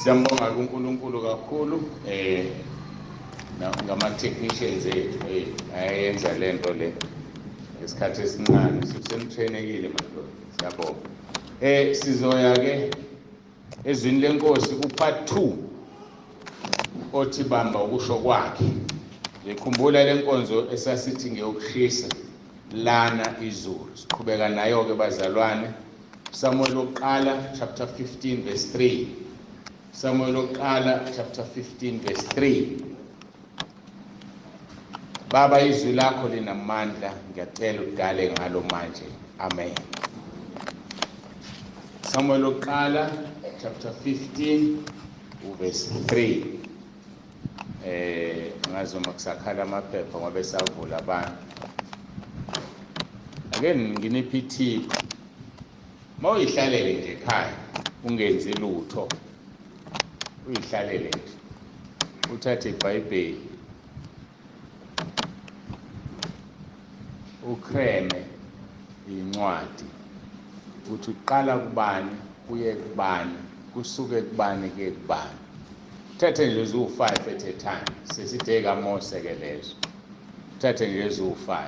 Siyambonga uNkulunkulu kakhulu ngama technicians ethu ayenza lento le ngesikhathi esincane sisemtrainekile manje siyabonga. Sizoya ke ezwini lenkosi ku part 2 othi Bamba ukusho kwakhe. Ngikhumbula lenkonzo esasithi ngeyokushisa lana izulu. Siqhubeka nayo ke bazalwane. Samuel oqala chapter 15 verse 3. Samuel oqala chapter 15 verse 3. Baba izwi lakho linamandla, ngiyacela udale ngalo manje. Amen. Samuel oqala chapter 15 verse 3. Ngazo makusakhala amaphepha ngoba savula abantu. Ake nginiphi tip. Mawuyihlalele nje ekhaya ungenzi lutho. Uyihlalele nje. Uthathe iBhayibheli. Ukreme incwadi. Uthi uqala kubani, uye kubani, kusuke kubani ke kubani. Thathe nje ezu5 at a time. Sesitheka Mose ke lezo. Thathe nje ezu5.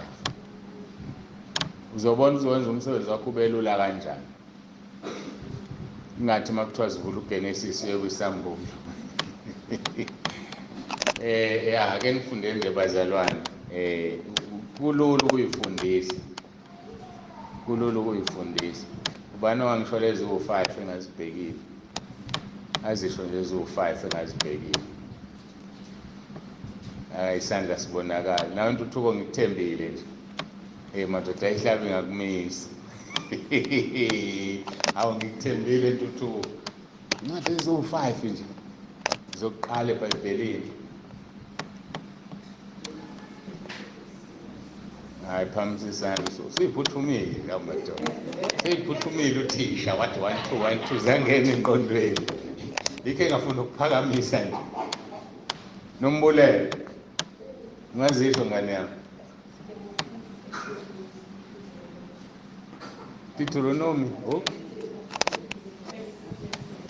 Uzobona uzowenza umsebenzi wakho ubelula kanjani. Ingathi makuthiwa sivula uGenesis yokwisambulo. Ake nifunde nje bazalwane. Kulula ukuyifundisa. Kulula ukuyifundisa. Ubani wangisho lezi u5 engazibhekile. Azisho nje ezu5 engazibhekile. Isandla sibonakala. Nawe intuthuko ngikuthembile nje. Madoda ihlabi ngakumisi. Awu ngikuthembile intuthuko. Incwadi ezu5 nje. Zokuqala eBhayibhelini. Hayi phambi isandla siphuthumile ngamadoda. Siphuthumile uthisha wathi 1 2 1 2 zangena engqondweni. Ikhe ngafuna ukuphakamisa nje. Nombulelo. Ngazisho ngane yami. Deuteronomy.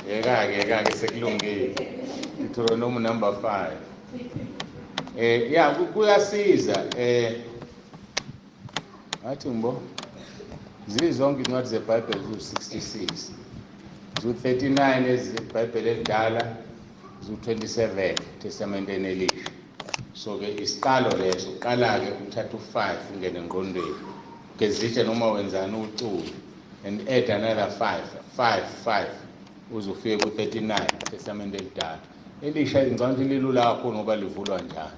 Yeka sekulungile. Deuteronomy number 5. Kuyasiza athi ngibo zizonke incwadi zeBhayibheli zu66. Zu39 eziBhayibheli elidala, zu27 Testamenteni elisha. So ke isiqalo leso uqala ke uthatha u5 ungene engqondweni. Gezitshe noma wenzani uculo and add another 5 uzofika ku39 Testament elidala. Elisha ingcwadi lilula kakhulu ngoba livulwa njalo.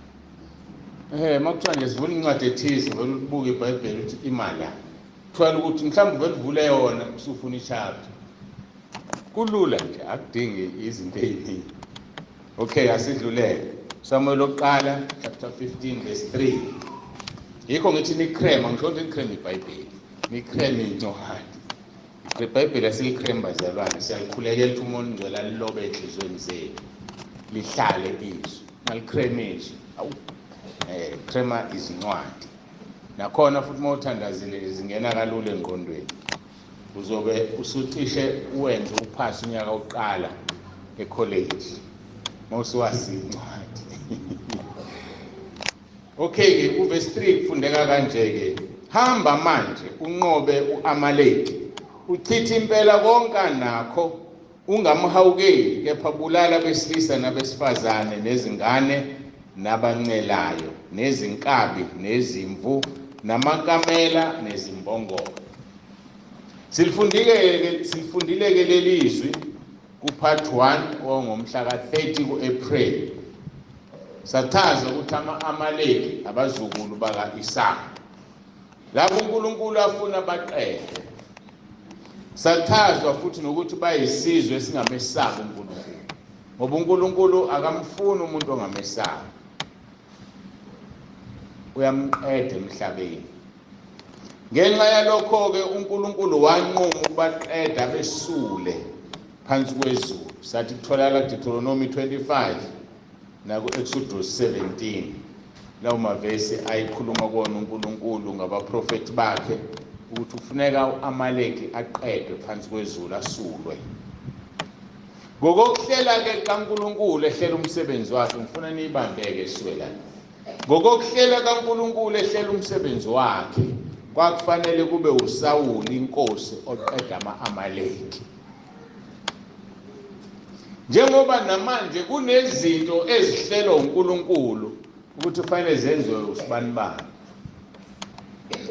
Makuthiwa nje sivula incwadi ethize vele ubuke iBhayibheli uthi imala. Kuthiwa ukuthi mhlawumbe vele uvule yona usufuna ichapter. Kulula nje akudingi izinto eziningi. Okay, asidlulele. Samuel oqala chapter 15 verse 3. Yikho ngithi nikrema, ngisho ukuthi nikrema iBhayibheli. Nikrema incwadi. IBhayibheli asilikrema bazalwane, siyalikhulekela ukuthi umuntu ngcwele alilobe enhlizweni zenu. Lihlale izwi. Malikrema izwi. Krema izincwadi. Nakhona futhi mawuthandazile zingena kalula engqondweni. Uzobe usuthishe uwenze uphasa unyaka oqala ecollege. Mawusiwazi incwadi. Okay ke uverse 3 kufundeka kanje ke. Hamba manje unqobe uAmaleki. Uchithe impela konke nakho ungamhawukeli kepha bulala besilisa nabesifazane nezingane nabancelayo nezinkabi nezimvu namankamela nezimbongolo. Silifundile ke lelizwi ku part 1 ongomhla ka30 kuApril. Sathaza ukuthi ama-Amaleki abazukulu baka Isaka. Lapho uNkulunkulu afuna baqede. Sathazwa futhi nokuthi bayisizwe singamesaba uNkulunkulu. Ngoba uNkulunkulu akamfuni umuntu ongamesaba. Uyamqeda emhlabeni. Ngenxa yalokho ke uNkulunkulu wanquma ukubaqeda besule phansi kwezulu. Sathi kutholakala Deuteronomy 25 naku Exodus 17. Lawo mavesi ayikhuluma kona uNkulunkulu ngabaprofeti bakhe ukuthi ufuneka uAmaleki aqedwe phansi kwezulu asulwe. Ngokokuhlela ke kaNkulunkulu ehlela umsebenzi wakhe, ngifuna niyibambeke iswela. Ngokokuhlela kaNkulunkulu ehlela umsebenzi wakhe, kwakufanele kube uSawuli inkosi oqeda ama-Amaleki. Njengoba namanje kunezinto ezihlelwa uNkulunkulu ukuthi kufanele zenziwe usibanibani.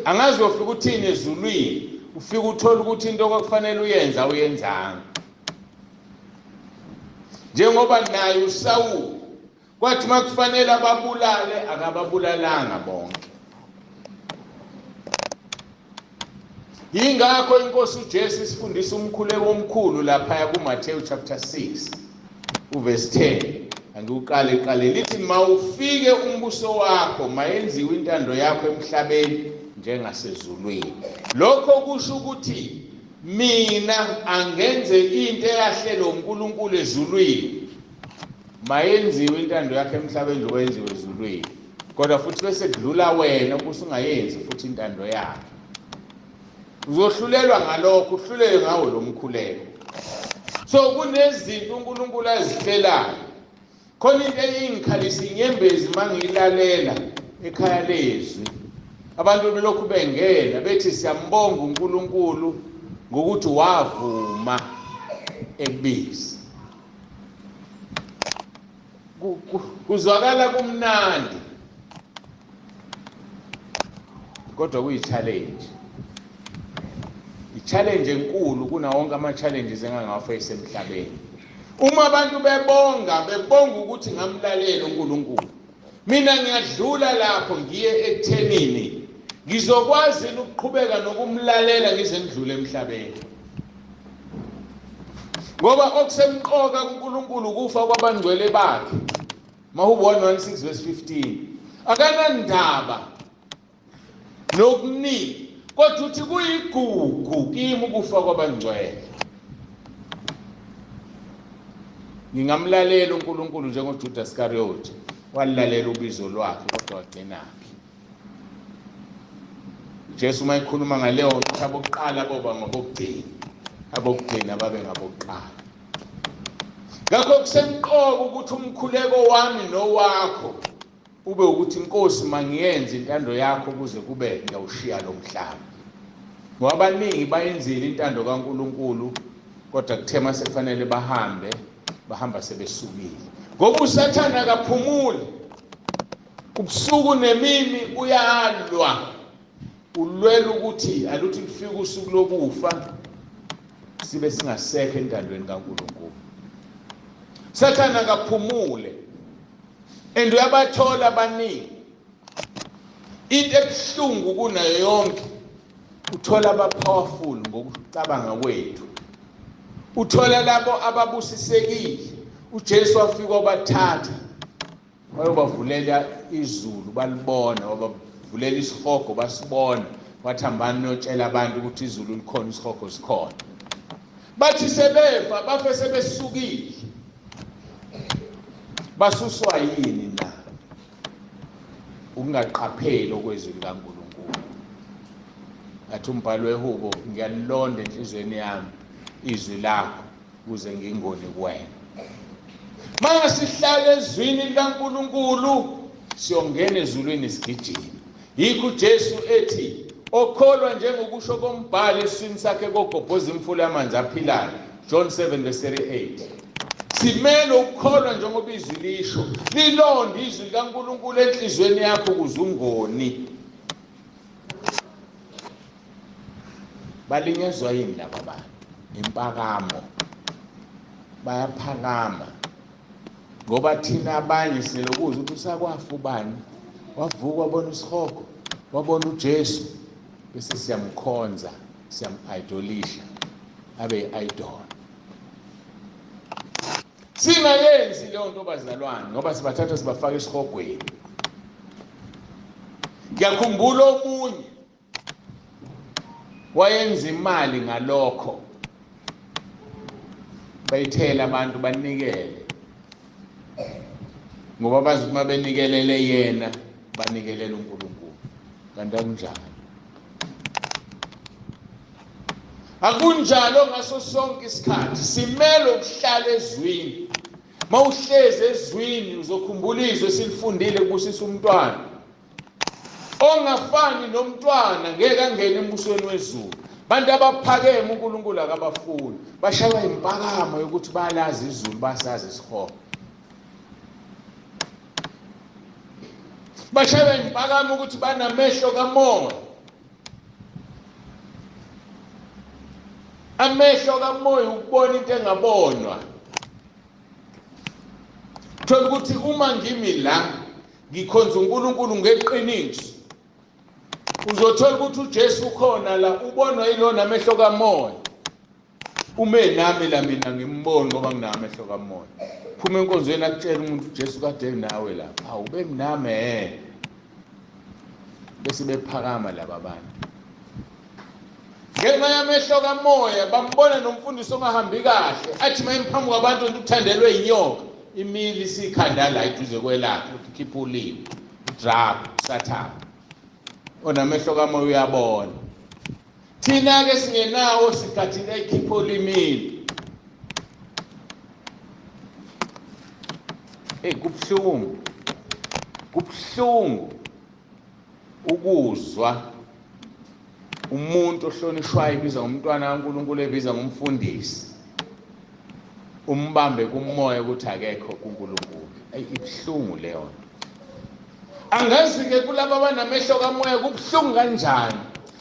Angazi ufika uthini ezulwini, ufika uthola ukuthi into okufanele uyenza uyenzanga. Njengoba naye uSawuli kwathi makufanele ababulale akababulalanga bonke. Yingakho inkosi uJesu isifundisa umkhuleko omkhulu lapha kuMathewu chapter 6 uverse 10. Angikuqale lithi mawufike umbuso wakho mayenziwe intando yakho emhlabeni njengasezulwini. Lokho kusho ukuthi mina angenze into eyahlela uNkulunkulu ezulwini, mayenziwe intando yakhe emhlabeni njengoba yenziwe ezulwini. Kodwa futhi bese kudlula wena ukuthi ungayenzi futhi intando yakhe. Uzohlulelwa ngalokho, uhlulele ngawo lo mkhuleko. So kunezinto uNkulunkulu azihlelayo. Khona into eyingikhalisa inyembezi mangiyilalela ekhaya lezwi. Abantu belokhu bengena bethi siyambonga uNkulunkulu ngokuthi wavuma ekubiza. Kuzwakala kumnandi, kodwa kuyi-challenge. I-challenge enkulu kuna wonke ama-challenges engangawafeyisa emhlabeni. Uma abantu bebonga ukuthi ngamlalela uNkulunkulu, mina ngiyadlula lapho ngiye ekuthenini ngizokwazi ukuqhubeka nokumlalela ngize ngidlule emhlabeni. Ngoba okusemqoka kuNkulunkulu kufa kwabangcwele bakhe. Mahubo 1:6 verse 15. Akanandaba nokuningi, kodwa uthi kuyigugu kimi ukufa kwabangcwele. Ngingamlalela uNkulunkulu njengoJudas Iscariot walalela ubizo lwakhe kodwa wagcinaphi. Jesu mayikhuluma ngaleyo ukuthi abokuqala boba ngabokugcina, abokugcina babe ngabokuqala. Ngakho kusemqoka ukuthi umkhuleko wami nowakho ube ukuthi Nkosi mangiyenze intando yakho kuze kube ngiyawushiya lo mhlaba. Ngoba abaningi bayenzile intando kaNkulunkulu kodwa kuthe mase kufanele bahamba sebesukile. Ngoba uSathane akaphumuli. Ubusuku nemini uyalwa. Ulwela ukuthi aluthi kufika usuku lokufa sibe singasekho entandweni kaNkulunkulu. Sathane akaphumule. And uyabathola abaningi. Into ebuhlungu kunayo yonke uthola aba-powerful ngokucabanga kwethu. Uthola labo ababusisekile. uJesu wafika wabathatha wayobavulela izulu balibona, wabavulela isihogo basibona, wathi hambani niyotshela abantu ukuthi izulu likhona isihogo sikhona. Bathi sebefa bafe sebesukile. Basuswa yini na? Ukungaqapheli okwezwi likaNkulunkulu. Athi umbhalo wehubo ngiyalilonda enhlizweni yami izwi lakho kuze ngingoni kuwena. Manje sihlale ezwini likaNkulunkulu siyongena ezulwini sigijima. Yikho uJesu ethi okholwa njengokusho kombhalo eswini sakhe kogobhoza imfula yamanzi aphilayo, John 7:38. Simele ukukholwa njengoba izwi lisho. Lilonde izwi likaNkulunkulu enhlizweni yakho kuze ungoni. Balinyezwa yini laba bantu? Impakamo. Bayaphakama. Ngoba thina abanye silokuza ukuthi usakwafa ubani, wavuka wabona isihogo, wabona uJesu, bese siyamkhonza, siyam-idolisha, abe idol. Singayenzi leyo nto bazalwane ngoba sibathatha sibafaka esihogweni. Ngiyakhumbula omunye wayenza imali ngalokho. Bayithela abantu banikele. Ngoba bazi uma benikelele yena banikelele uNkulunkulu. Kanti akunjalo. Akunjalo ngaso sonke isikhathi simele ukuhlala ezwini. Mawuhlezi ezwini uzokhumbula izwi esilifundile kubusisa umntwana. Ongafani nomntwana ngeke angene embusweni wezulu. Bantu abaphakeme uNkulunkulu akabafuni. Bashaya impakamo yokuthi bayalazi izulu basazi isihogo. Bashaya impakamo ukuthi banamehlo kamoya. Amehlo kamoya ukubona into engabonwa. Thola ukuthi uma ngimi la ngikhonza uNkulunkulu ngeqiniso. Uzothola ukuthi uJesu ukhona la ubonwa yilona amehlo kamoya. Ume nami la mina ngimbona ngoba nginamehlo kamoya. Phuma enkonzweni akutshela umuntu uJesu kade nawe lapha. Hawu ube mnami bese bephakama laba abantu. Ngenxa yamehlo kamoya bambona nomfundisi ongahambi kahle athi mayemphambi kwabantu uthandelwe inyoka imili isikhanda la iduze kwelapha ukhipha ulimi drug sathana onamehlo kamoya uyabona. Thina ke singenawo sigathile ikhipha ulimini. Kubhlungu ukuzwa umuntu ohlonishwayo ibiza umntwana kaNkulunkulu ebiza ngumfundisi umbambe kumoya ukuthi akekho kuNkulunkulu. Ibhlungu leyo nto. Angazi ke kulabo abanamehlo kamoya kubhlungu kanjani.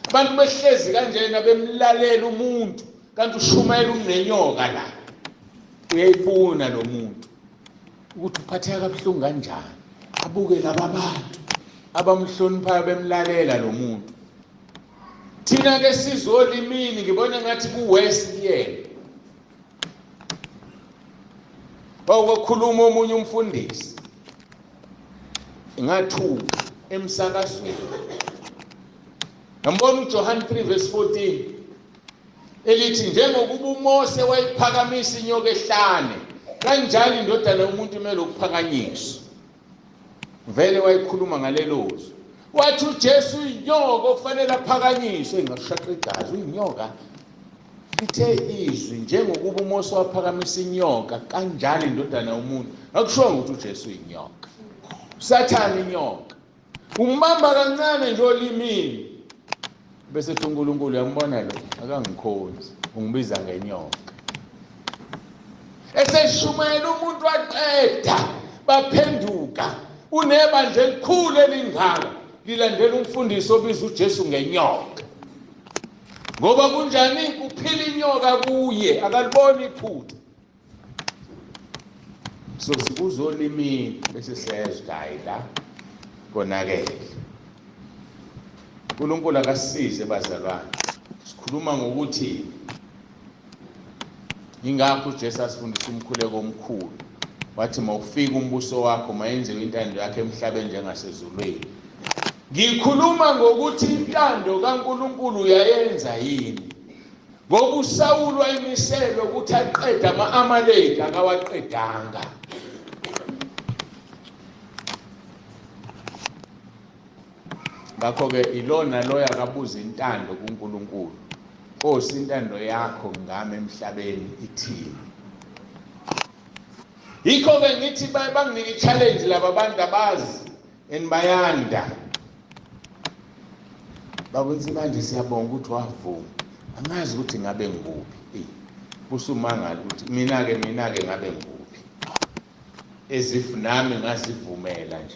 Abantu behlezi kanjena bemlalela umuntu kanti ushumayela umnenyoka la. Uyayibona lo muntu ukuthi uphatheka kabuhlungu kanjani. Abuke laba bantu abamhloniphayo bemlalela lo muntu. Thina ke sizolimini ngibona ngathi kuwest yena. Wakukhuluma omunye umfundisi. Ngathuka emsakazweni. Ngambona uJohn 3:14 elithi njengokuba uMose wayiphakamisa inyoka ehlane kanjalo indodana yomuntu imele ukuphakanyiswa. Vele wayikhuluma ngalelozwi. Wathi uJesu inyoka okufanele aphakanyiswe ngashaqqa igazi uyinyoka. Lithe izwi njengokuba uMose waphakamisa inyoka kanjalo indodana yomuntu. Akusho ukuthi uJesu inyoka. Sathana inyoka. Umbamba kancane nje olimini. Bese uNkulunkulu yambona lo akangikhonzi ungibiza ngenyoka. Eseshumayela umuntu waqeda baphenduka. Unebandla elikhulu elingaka lilandela umfundisi obiza uJesu ngenyoka. Ngoba kunjani kuphila inyoka kuye akaliboni iphutha. So sikuzolimini bese siyezwa la konakele. uNkulunkulu akasize bazalwane. Sikhuluma ngokuthi ingakho uJesu asifundisa umkhuleko omkhulu. Wathi mawufika umbuso wakho mayenziwe intando yakhe emhlabeni njengasezulwini. Ngikhuluma ngokuthi intando kaNkulunkulu uyayenza yini. Ngoba uSawuli wayemiselwe ukuthi aqede ama-Amaleki akawaqedanga. Ngakho ke ilona loya akabuza intando kuNkulunkulu. Nkosi intando yakho ngami emhlabeni ithini. Yikho ke ngithi banginike i-challenge laba bantu abazi enibayanda. Baba Nsibande siyabonga ukuthi wavuma. Angazi ukuthi ngabe ngikuphi. Busumangala ukuthi mina ke ngabe ngikuphi. Ezif nami ngazivumela nje.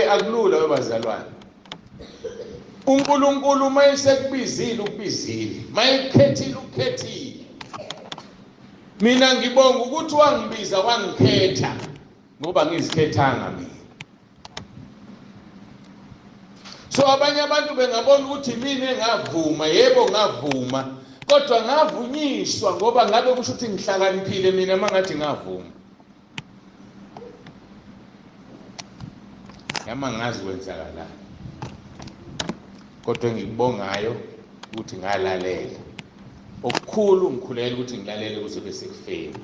Akulula webazalwane. uNkulunkulu mayesekubizile ukubizile. Mayekhethile ukukhethile. Mina ngibonga ukuthi wangibiza wangikhetha ngoba ngizikhethanga mina. So abanye abantu bengabona ukuthi mina engavuma, yebo ngavuma, kodwa ngavunyiswa ngoba ngabe kusho ukuthi ngihlakaniphile mina mangathi ngavuma. Yama ngazi kwenzakala. Kodwa ngikubongayo ukuthi ngalalela. Okukhulu ngikhulela ukuthi ngilalele kuze bese kufeni.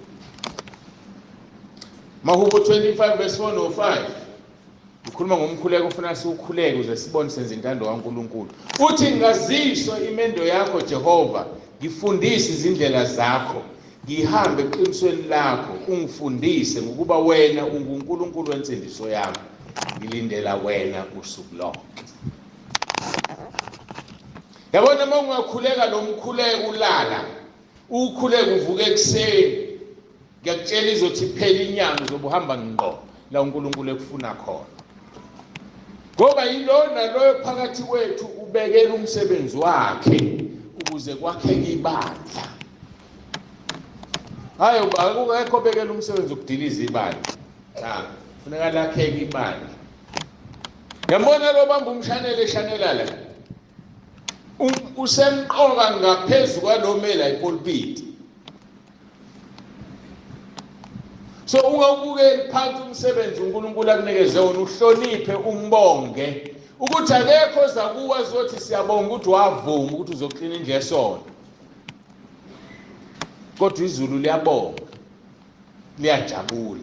Mahubo 25:4-5. khuluma ngomkhuleko ufuna siukhuleke uze sibone senze intando kaNkulunkulu. Uthi ngaziswa imendo yakho Jehova, ngifundise izindlela zakho, ngihambe eqinisweni lakho, ungifundise ngokuba wena unguNkulunkulu wensindiso yami, ngilindela wena usuku lonke. Yabona uma ungakhuleka lo mkhuleko ulala, ukhuleka uvuka ekuseni, ngiyakutshela izothi phela inyanga uzobe uhamba ngqo la uNkulunkulu ekufuna khona. Ngoba yilona loyo phakathi kwethu ubekela umsebenzi wakhe ukuze kwakheke ibandla. Hayi akukho bekela umsebenzi ukudiliza ibandla. Cha, kufuneka lakheke ibandla. Yabona lo bamba umshanele eshanela la. Usemqoka ngaphezulu kwalomela ipulpit. So ungawubukeli phansi umsebenzi uNkulunkulu akunikeze wona, uhloniphe umbonge ukuthi akekho zakuwa zothi siyabonga ukuthi wavuma ukuthi uzoklina indlu yesonto. Kodwa izulu liyabonga, liyajabula.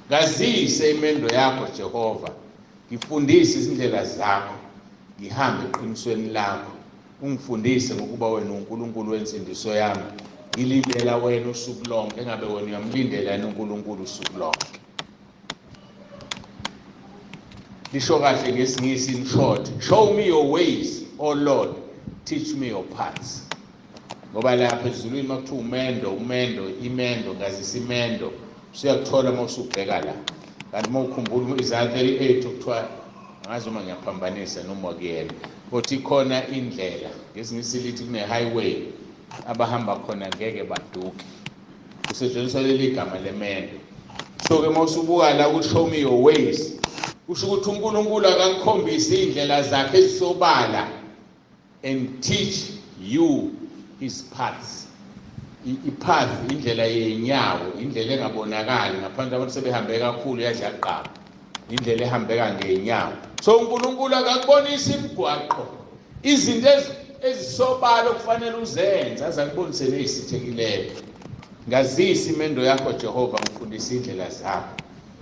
Ngazise imendo yakho Jehova, ngifundise izindlela zakho, ngihambe eqinisweni lakho, ungifundise ngokuba wena uNkulunkulu wensindiso yami, ngilindela wena usuku lonke, engabe wena uyamlindela yena uNkulunkulu usuku lonke. Lisho kahle ngesingisi in short, show me your ways, oh Lord, teach me your paths. Ngoba lapha ezulwini makuthiwa imendo, ngazisa imendo, usuyakuthola uma usubheka la. Kanti uma ukhumbula Isaiah 38 okuthiwa ngazi uma ngiyaphambanisa noma kuyena, ukuthi ikhona indlela, ngesingisi lithi kune-highway, abahamba khona ngeke baduke. Kusetshenziswa leli gama lemendo. So-ke uma usubuka la ukuthi show me your ways, kusho ukuthi uNkulunkulu akakhombise indlela zakhe ezisobala and teach you his paths. Ipath indlela yenyawo, indlela engabonakali ngaphandle abantu sebehambe kakhulu yadlaqaba, indlela ehambeka ngenyawo. So uNkulunkulu akakubonisa imigwaqo, izinto ezisobala okufanele uzenze, azakubonise nezisithekileyo. Ngazisa imendo yakho Jehova, ngifundise indlela zakho,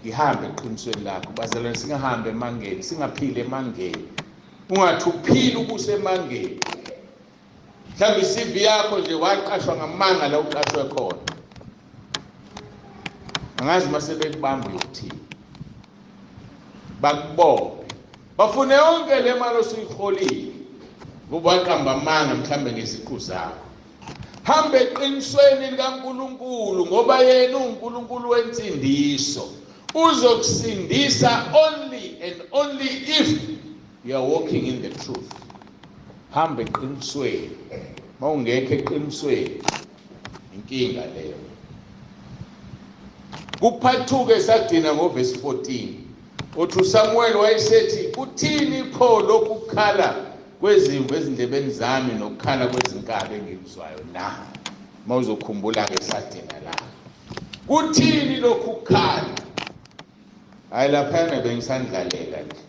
ngihambe eqinisweni lakho. Bazalwane, singahambe emangeni, singaphile emangeni. Ungathi uphile ukusemangeni. Mhlawumbe iCV yakho nje waqashwa ngamanga la uqashwe khona. Angazi mase bekubamba uyothini. Bakubophe. Bafune yonke le mali osuyiholile. Ngoba waqamba amanga mhlawumbe ngeziqu zakho. Hambe eqinisweni likaNkulunkulu ngoba yena uNkulunkulu wensindiso. Uzokusindisa only and only if you are walking in the truth. Hambe eqinisweni. Mawungekho eqinisweni, inkinga leyo. Kuphathuke sagcina ngoverse 14. Uthi uSamuel wayesethi, uthini pho lokukhala kwezimvu ezindlebeni zami nokukhala kwezinkabi engikuzwayo na? Mawuzokhumbula ke sagcina la. Kuthini lokukhala? Hayi lapha bengisandlalela nje.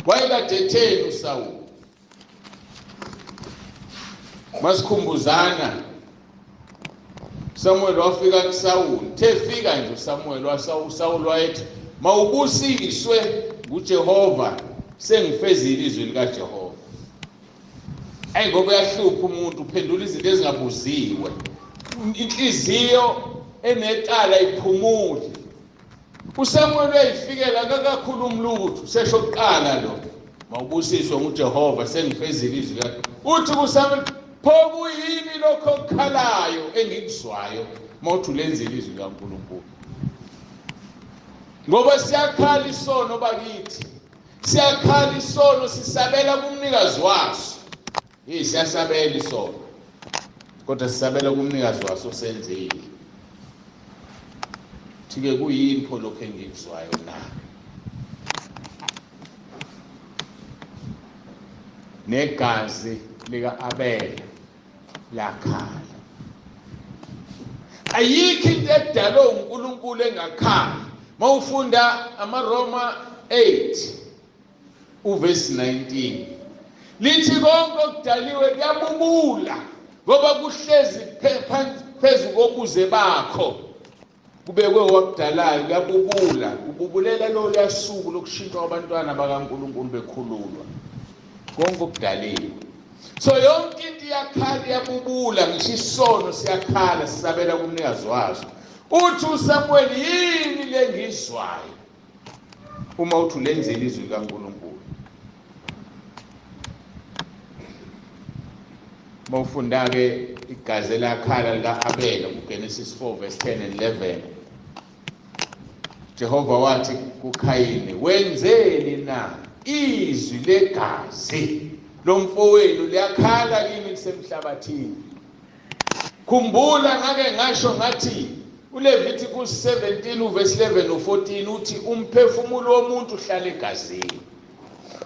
Wayekade etheni uSawuli? Masikhumbuzana, Samuel wafika kuSawuli. Tefika nje uSamuel uSawuli wayethi, mawubusiswe nguJehova, sengifezile izwi likaJehova. Ngoba yahlupha umuntu uphendula izinto ezingabuziwe. Inhliziyo enecala iphumule. uSamuel uyayifikela kakhuluma lutho, sesho kuqala lo, mawubusiswe nguJehova, sengifezile izwi lakhe. Uthi kuSamuel, pho kuyini lokho okukhalayo engikuzwayo mawuthi ulenzile izwi likaNkulunkulu? Ngoba siyakhala isono bakithi, siyakhala isono, sisabela kumnikazi waso. Siyasabela isono, kodwa sisabela kumnikazi waso senzile. Thike kuyini pho lokho engikuzwayo na? Negazi lika Abel lakhala. Ayikho into edalwe uNkulunkulu engakhali. Mawufunda amaRoma 8 uverse 19, lithi konke okudaliwe kuyabubula ngoba kuhlezi phezu kobuze bakho. kubekwe wakudalayo kuyabubula kububulela lo yasuku lokushintshwa kwabantwana bakaNkulunkulu bekhululwa konke okudaliwe. So yonke into iyakhala iyabubula, ngisho isono siyakhala sisabela kumnikazi waso. Uthi uSamuel, yini le ngizwayo uma uthi ulenzele izwi likaNkulunkulu? Mawufunda-ke igazi lakhala lika-Abela kuGenesis 4 verse 10 and 11. Jehova wathi kuKhayini, wenzeni na? Izwi legazi lomfowenu liyakhala kimi lisemhlabathini. Khumbula ngake ngasho ngathi uLeviticus 17 verse 11 no 14 uthi umphefumulo womuntu uhlala egazini.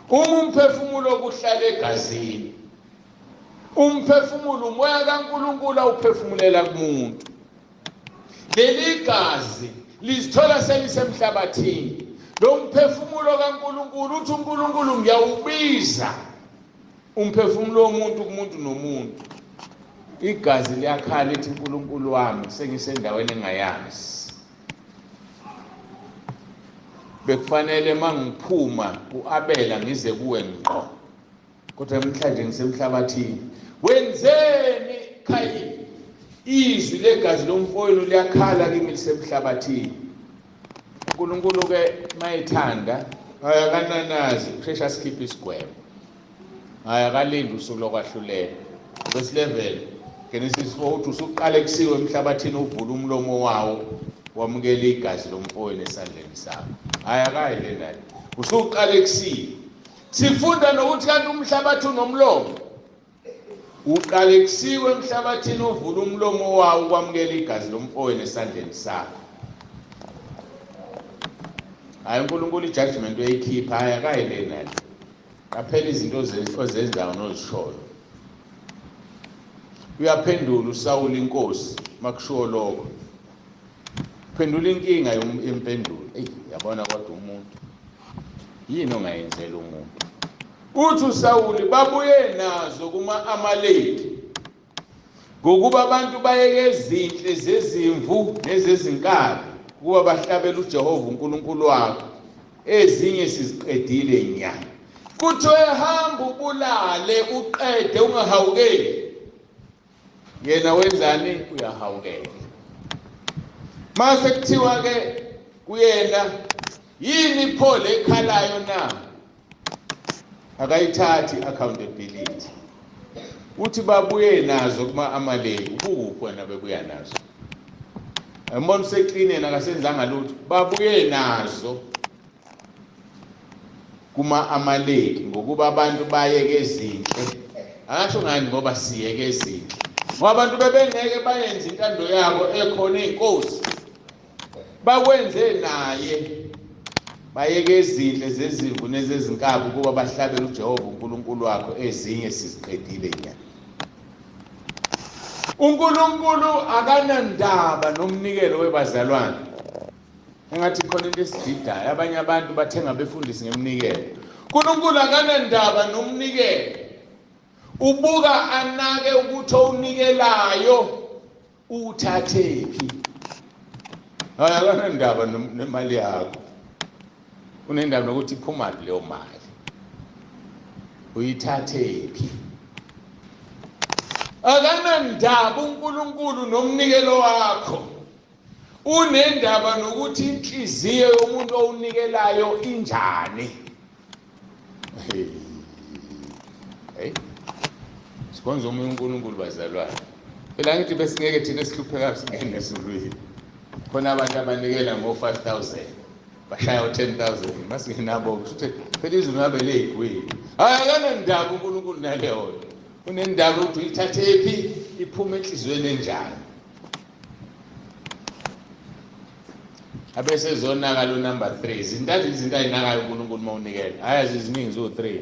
Uma umphefumulo kuhlala egazini, umphefumulo umoya kaNkulunkulu awuphefumulela kumuntu. Leli gazi lizithola selisemhlabathini. Lo mphefumulo kaNkulunkulu uthi uNkulunkulu ngiyawubiza umphefumulo womuntu kumuntu nomuntu. Igazi liyakhala lithi uNkulunkulu wami sengisendaweni engayazi. Bekufanele mangiphuma kuAbela ngize kuwe ngqo. Kodwa namhlanje ngisemhlabathini. Wenzeni Khayini? Izwi legazi lomfowenu liyakhala kimi lisemhlabathini. uNkulunkulu ke mayithanda ayakananazi pressure skip isigwebo. Ayakalindi usuku lokwahlulela. Verse 11 Genesis 4 uthi usuqala kusiwe emhlabathini uvula umlomo wawo wamukela igazi lomfowenu esandleni sakho. Ayakayile naye. Usuqala kusiwe. Sifunda nokuthi kanti umhlabathi unomlomo. Uqale kusiwe emhlabathini uvula umlomo wawo kwamukela igazi lomfowenu esandleni sakho. Hayi uNkulunkulu ijudgment uyayikhipha, ayakayile naye. Qaphela izinto ozenzayo nozishoyo. Uyaphendula uSawuli inkosi makushiwo lokho. Phendula inkinga yempendulo. Yabona kodwa umuntu yini ongayenzela umuntu? Uthi uSawuli babuye nazo kuma-Amaleki ngokuba abantu bayeke ezinhle zezimvu nezezinkabi kuba bahlabela uJehova uNkulunkulu wakho, ezinye siziqedile nya. Kuthiwe hamba ubulale uqede ungahawukeli. Yena wenzani? Uyahawukela. Mase kuthiwa ke kuyena yini pho lekhalayo na? Akayithathi accountability. Uthi babuye nazo kuma-Amaleki. Ukuphi wena bebuya nazo? Umbona usekline nakasenzanga lutho. Babuye nazo kuma-Amaleki ngokuba abantu bayeke ezinhle. Akasho ngani ngoba siyeke ezinhle. Ngoba abantu bebengeke bayenze intando yabo ekhona inkosi. Bakwenze naye. Bayeke ezinhle zezimvu nezezinkabi kuba bahlabela uJehova uNkulunkulu wakho, ezinye siziqedile nya. uNkulunkulu akanandaba nomnikelo webazalwane. Engathi khona into esididayo, abanye abantu bathenga befundisi ngemnikelo. uNkulunkulu akanandaba nomnikelo. Ubuka anake ukuthi unikelayo uthathephi. Hayi akanandaba nemali yakho. Unendaba nokuthi iphuma leyo mali. Uyithathephi? Akanandaba uNkulunkulu nomnikelo wakho. Unendaba nokuthi inhliziyo yomuntu owunikelayo injani. Sikhonza umoya uNkulunkulu bazalwane. Phela ngithi besingeke thina esihlupheka singene ezulwini. Khona abantu abanikela ngo-5,000 bashaya u-10,000 masingenabo ukuthi phela izulu ngabe leyigwini. Hayi akanandaba uNkulunkulu naleyo. Unendaba ukuthi uyithathephi, iphuma enhliziyweni enjani. Abese zonaka lo number 3. Zintathu izinto ayinakayo uNkulunkulu mawunikela. Ayazi iziningi zo-3.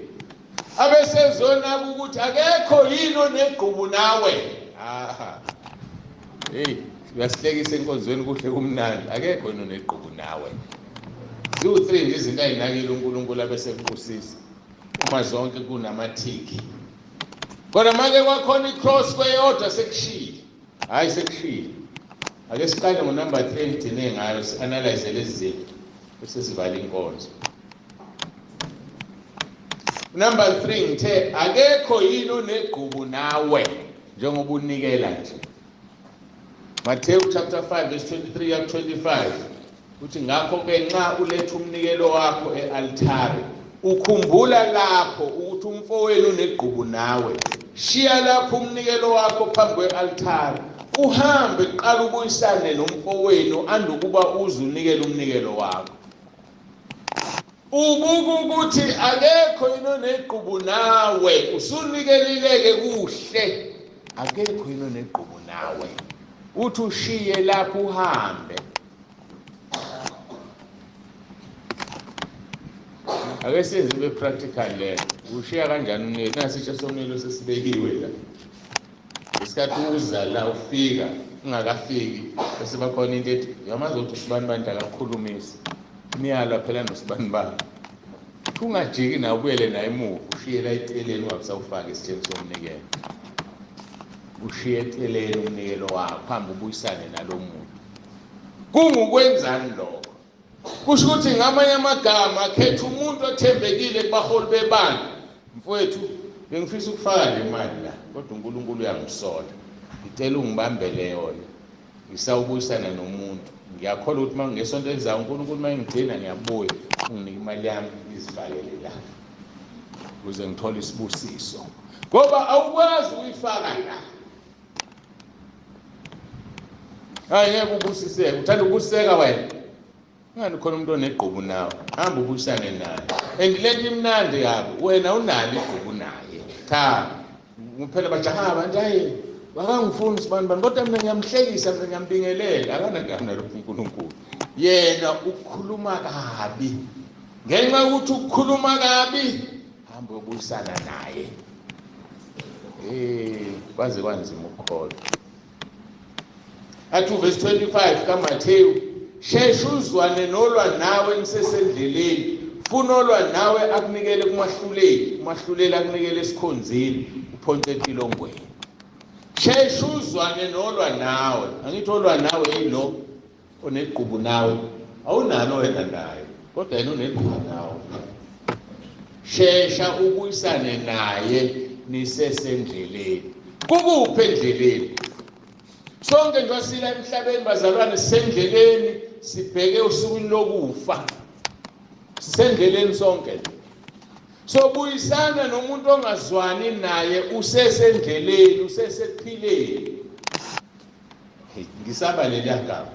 Abese zonaka ukuthi akekho yini onegqubu nawe. Uyasihlekisa enkonzweni kuhle kumnandi. Akekho yini onegqubu nawe. Ziwu-3 nje izinto ayinakile uNkulunkulu abese kuqusisa. Uma zonke kunamathiki. Kodwa manje kwakhona icross kweyodwa sekushile. Hayi sekushile. ake siqale ngo-number 3 engigcine ngayo si-analyze lezi zinto bese sivala inkonzo. Number 3 ngithe akekho yini onegqubu nawe njengoba unikela nje. Matthew chapter 5 verse 23 to 25 uthi ngakho ke nxa uletha umnikelo wakho e-altare ukhumbula lapho ukuthi umfowenu unegqubu nawe, shiya lapho umnikelo wakho phambi kwe-altare, uhambe qala ubuyisane nomfowenu andukuba uzunikele umnikelo wakho. Ubuka ukuthi akekho yini onegqubu nawe, usunikelileke kuhle, akekho yini onegqubu nawe, uthi ushiye lapho uhambe. Ake senze ibe practical le. Ushiya kanjani umnikelo? Nasitsha somnikelo sesibekiwe la. Isikhathi uza la ufika ungakafiki bese bakhona into ethi yamazi ukuthi usibani bantu akakhulumisi. Niyalwa phela nosibani bani. Ungajiki na ubuyele naye emuva, ushiye la eceleni ungakusawufaka isithembu somnikelo. Ushiye eceleni umnikelo wakho phambi ubuyisane nalomuntu. Kungukwenzani lokho? Kusho ukuthi ngamanye amagama khetha umuntu othembekile kubaholi bebandla. Mfowethu bengifisa ukufaka le mali la kodwa uNkulunkulu uyangisola. Ngicela ungibambele yona. Ngisawubuyisana nomuntu. Ngiyakholwa ukuthi mangingesonto elizayo uNkulunkulu mangigcina ngiyabuya unginike imali yami izivalele la. Ukuze ngithole isibusiso. Ngoba awukwazi uyifaka la. Hayi ngeke ubusiseke. Uthanda ukuseka wena. Ngani khona umuntu onegqubu nawe. Hamba ubuyisane naye. And lento imnandi yabo wena unalo igqubu naye. Cha. Kuphela bajaha abantu hayi wakangifuni sibani bani kodwa mina ngiyamhlekisa mina ngiyambingelela akanagama nalokho uNkulunkulu. Yena ukukhuluma kabi. Ngenxa ukuthi ukukhuluma kabi hamba ubuyisana naye. Kwaze kwanzima ukukholwa. Athi verse 25 kaMathewu, shesha uzwane nolwa nawe nisesendleleni, funa olwa nawe akunikele kumahluleli, umahluleli akunikele esikhonzini, uphonse etilongweni. Shesha uzwane nolwa nawe, angithi olwa nawe yilo onegqubu nawe, awunalo wena naye, kodwa yena unegqubu nawe. Shesha ubuyisane naye nisesendleleni. Kukuphi endleleni? Sonke nje sila emhlabeni bazalwane sendleleni sibheke usukwini lokufa. Sendleleni sonke. So buyisana nomuntu ongazwani naye usesendleleni, usesekuphileni. Ngisaba leliya gama.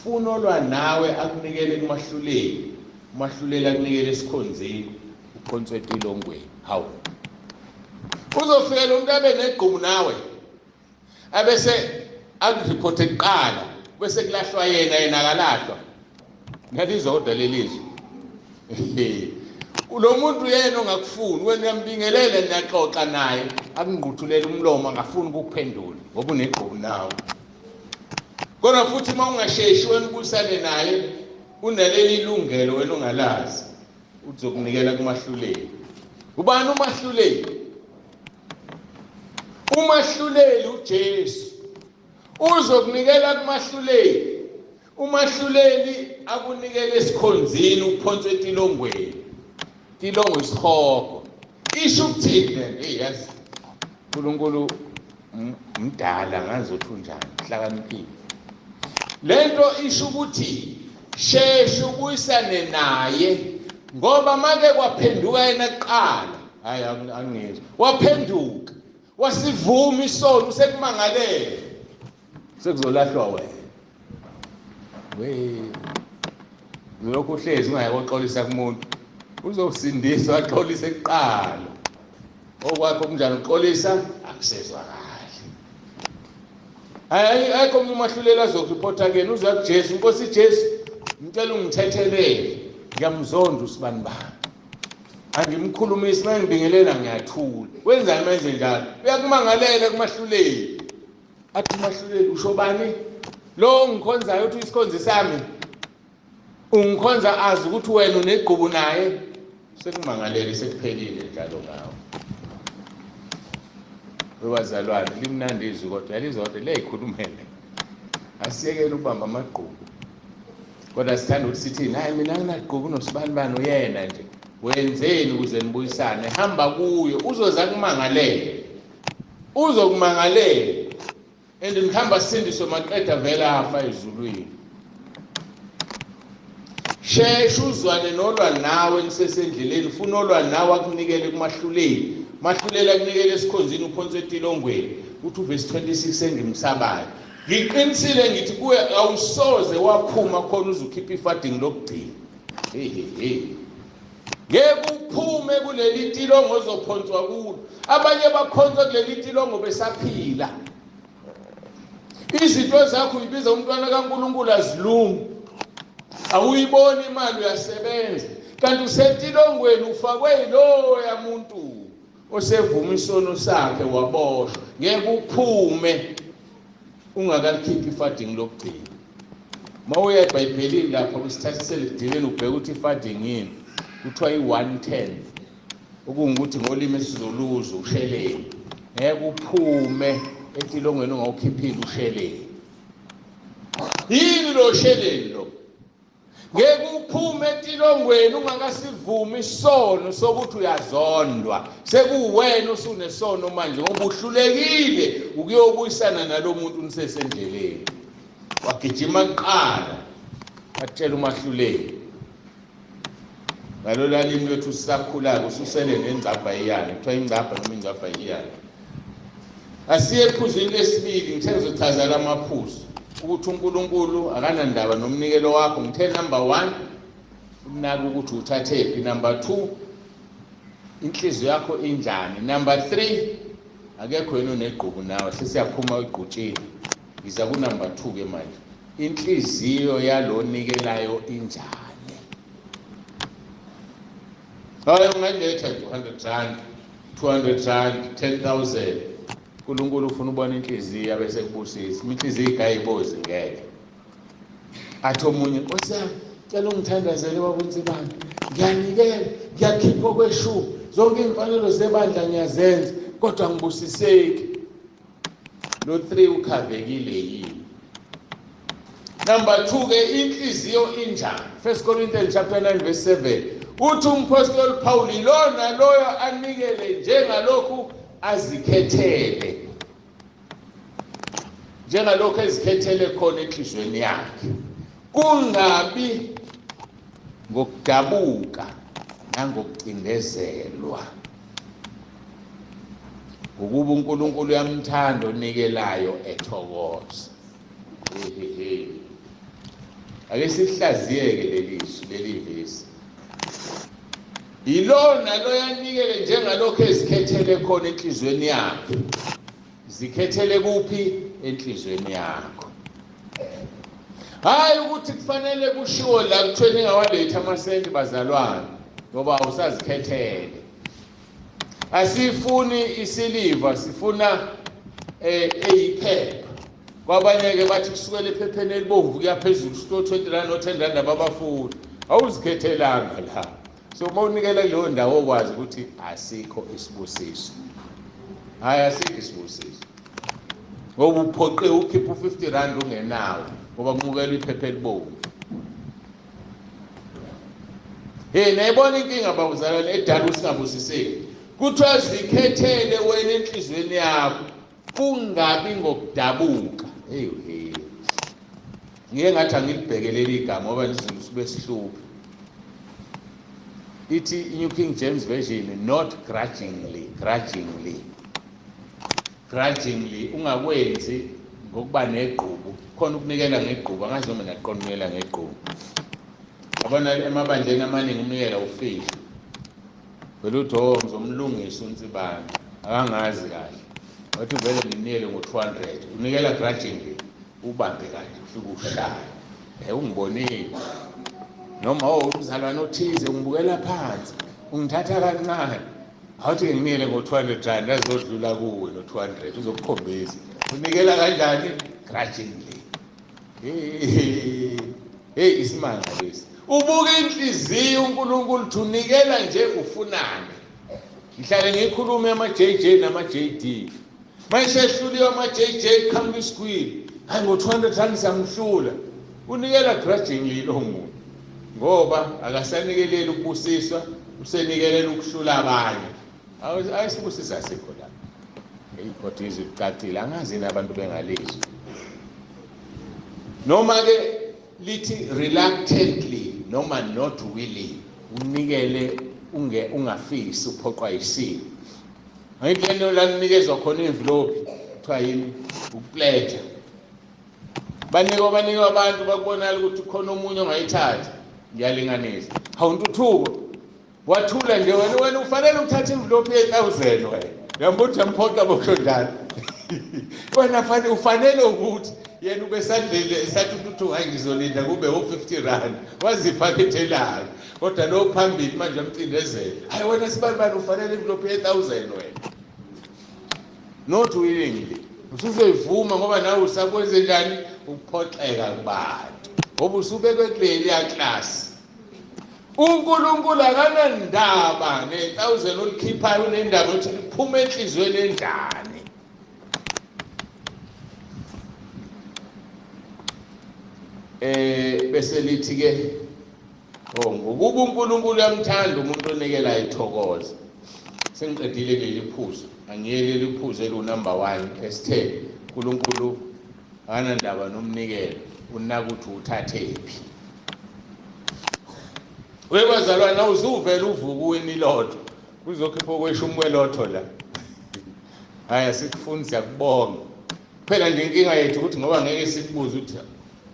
Funa olwa nawe akunikele kumahluleli, umahluleli akunikele esikhonzini, uphonswe etilongweni. Hawu. Uzofika lo muntu abe negqubu nawe. Abese akuripote kuqala bese kulahlwa yena akalahlwa. Ngalizodwa lelizwe. Lo muntu yena ongakufuni wena uyambingelela niyaxoxa naye akungquthulele umlomo angafuni ukuphendula ngoba unegqubu nawe. Kodwa futhi mawungasheshi wena ubusane naye unaleli ilungelo wena ongalazi uzokunikela kumahluleli. Ubani umahluleli? Umahluleli uJesu. Uzokunikela kumahluleli. Umahluleli akunikele esikhonzini uphonswe etilongweni. Tilongo isihogo. Isho ukuthini yazi uNkulunkulu mdala ngazothi unjani hlakaniphile. Lento isho ukuthi shesha ubuyisane naye ngoba make kwaphenduka yena kuqala. Hayi angizwa. Waphenduka. Wasivuma isono usekumangalela. Sekuzolahlwa wena. Lokho uhlezi ungayaxolisa kumuntu. Uzosindiswa axolise kuqala. Okwakho kunjani uxolisa akusezwakali. Hayi ayikho umahluleli azokureport again uza kuJesu, Nkosi Jesu ngicela ungithethelele. Ngiyamzonda usibani bani. Angimkhulumisi mangibingelela ngiyathula. Wenzani manje njalo? Uyakumangalela kumahluleli. Athi umahluleli usho bani? Lo ngikhonzayo uthi isikhonzi sami. Ungikhonza azi ukuthi wena unegqubu naye. Sekumangalela sekuphelile njalo ngawo. Webazalwane limnandi izwi kodwa yalizodwa leyikhulumele. asiyekele ubamba amagqubu kodwa sithanda ukuthi sithi hayi mina nginagqubu noSibanibani uyena nje wenzeni ukuze nibuyisane hamba kuyo uzoza kumangalela uzokumangalela and ngihamba sindiswe maqeda vela afa ezulwini sheshe uzwane nolwa nawe nisesendleleni ufuna olwa nawe akunikele kumahluleli mahlulela akunikele esikhonzini uphonse etilongweni uthi uverse 26 engimsabayo ngiqinisile ngithi kuwe awusoze waphuma khona uzukhipha ifading lokugcina ngeke uphume kuleli tilongo ozophonswa kulo abanye baphonswa kuleli tilongo besaphila izinto zakho uyibiza umntwana kaNkulunkulu azilungu awuyiboni imali uyasebenza kanti usetilongweni ufakwe yiloya muntu osevuma isono sakhe waboshwa ngeke uphume ungakakhiphi ifading lokugcina mawuya eBhayibhelini lapha kusithatha selidileni ubheka ukuthi ifading yini kuthiwa i110 okungukuthi ngolimi esizoluzo ushelele ngeke uphume etilongweni ungawukhiphile ushelele yini lo shelele lo ngeke uphume etilongweni ungakasivumi isono sokuthi uyazondwa sekuwena usunesono manje ngoba uhlulekile ukuyobuyisana nalomuntu nisesendleleni wagijima kuqala atshela umahluleli ngalola limi lwethu sisakhulayo ususele nenzapha iyana kuthiwa ingcapha noma ingcapha iyana asiye ephuzwini lesibili ngithe ngizochaza lamaphuzu ukuthi uNkulunkulu akanandaba nomnikelo wakho ngithe number 1 unaka ukuthi uthathephi number 2 inhliziyo yakho injani number 3 akekho yena onegqubu nawe sesiyaphuma igqutshini ngiza ku number 2 ke manje inhliziyo yalonikelayo injani hayi ungaletha 200 rand 200 rand 10,000 uNkulunkulu ufuna ubona inhliziyo abese kubusisa inhliziyo igayibozi ngeke athi omunye Nkosi yami cela ungithandazele baba uNsibande ngiyanikela ngiyakhipha kweshumi zonke imfanelo zebandla ngiyazenza kodwa ngibusiseki lo 3 ukhavekile yini number 2 ke inhliziyo injani 1 Corinthians chapter 9 verse 7 uthi umpostoli Paul lona loyo anikele njengalokhu azikhethele njengalokho ezikhethele khona enhlizweni yakhe kungabi ngokudabuka nangokucindezelwa ukuba uNkulunkulu uyamthanda onikelayo ethokoza ake sihlaziyeke leli vesi ilona lo yanikele njengalokho ezikhethele khona enhlizweni yakhe zikhethele kuphi enhlizweni yakho hayi ukuthi kufanele kushiwo la kuthiwe ningawaletha amasenti bazalwane ngoba awusazikhethele asifuni isiliva sifuna eyiphepha kwabanye ke bathi kusukela ephepheni elibomvu kuya phezulu sto 20 rand no 10 rand ababafuni awuzikhethelanga la so mawunikela kuleyo ndawo okwazi ukuthi asikho isibusiso hayi asikho isibusiso ngoba uphoqe ukhipha u50 rand ungenawo ngoba kumukela iphepha elibomvu nayibona inkinga babuzalwane edala usingabusiseki kuthiwa zikhethele wena enhlizweni yakho kungabi ngokudabuka ngeke ngathi angilibhekeleli igama ngoba nizulu sibe sihluphe ithi New King James Version not grudgingly ungakwenzi ngokuba negqubu khona ukunikela ngegqubu angazi noma naqonda ukunikela ngegqubu abona emabandleni amaningi umnikela ufihlo vele uthi ngizomlungisa uNsibande akangazi kahle wathi vele nginikele ngo200 unikela grudgingly ubambe kahle ufike uhlala ungibonile noma umzalwane othize ungibukela phansi ungithatha kancane awuthi nginikele ngo200 rand azodlula kuwe no200 uzokukhombisa unikela kanjani grudgingly isimanga lesi ubuka inhliziyo uNkulunkulu thunikela nje ufunane ngihlale ngikhuluma ama JJ nama JD mayisehluliwe ama JJ khamba iskwili hayi ngo-200 rand samhlula, unikela grudgingly lo muntu ngoba akasanikeleli ukubusiswa, usenikelela ukuhlula abanye. Ayisibusisa sikho la. Kodwa izwi licacile, angazi abantu bengalizwi. Noma-ke lithi reluctantly noma not willing, unikele ungafisi uphoqwa yisimo. Angithi lento lanikezwa khona envelope kuthiwa yini ukupledge. Banikwa abantu bakubonala ukuthi khona omunye ongayithatha, ngiyalinganisa. Hawuntuthuko wathula nje wena ufanele uthathe envelope ye-1000 wena. Uyambona mphoqa bokhondana. Wena ufanele ukuthi yena ube sandlele esathi ukuthi hayi ngizolinda kube u50 rand waziphakethelayo, kodwa lo phambili manje amcindezela, hayi wena sibani ufanele envelope ye-1000 wena. Not willingly. Usuzoyivuma ngoba nawe usakwenze njani ukuphoxeka kubantu ngoba usubekwe kuleli ya class. uNkulunkulu akanandaba ne-1000 olikhiphayo, unendaba ukuthi liphume enhlizweni endlane. Bese lithi-ke ngokuba uNkulunkulu uyamthanda umuntu onikela ithokoza. Sengiqedile leli phuzo, angiyele leli phuzo elu-number 1 esithe uNkulunkulu akanandaba nomnikelo, unaka ukuthi uthathephi. Webazalwana uzuvela uvuka uwini lotho, kuzokhipha okweshumi kwelotho la. Haya sikufuni siyakubonga. Phela nje inkinga yethu ukuthi ngoba ngeke sikubuze ukuthi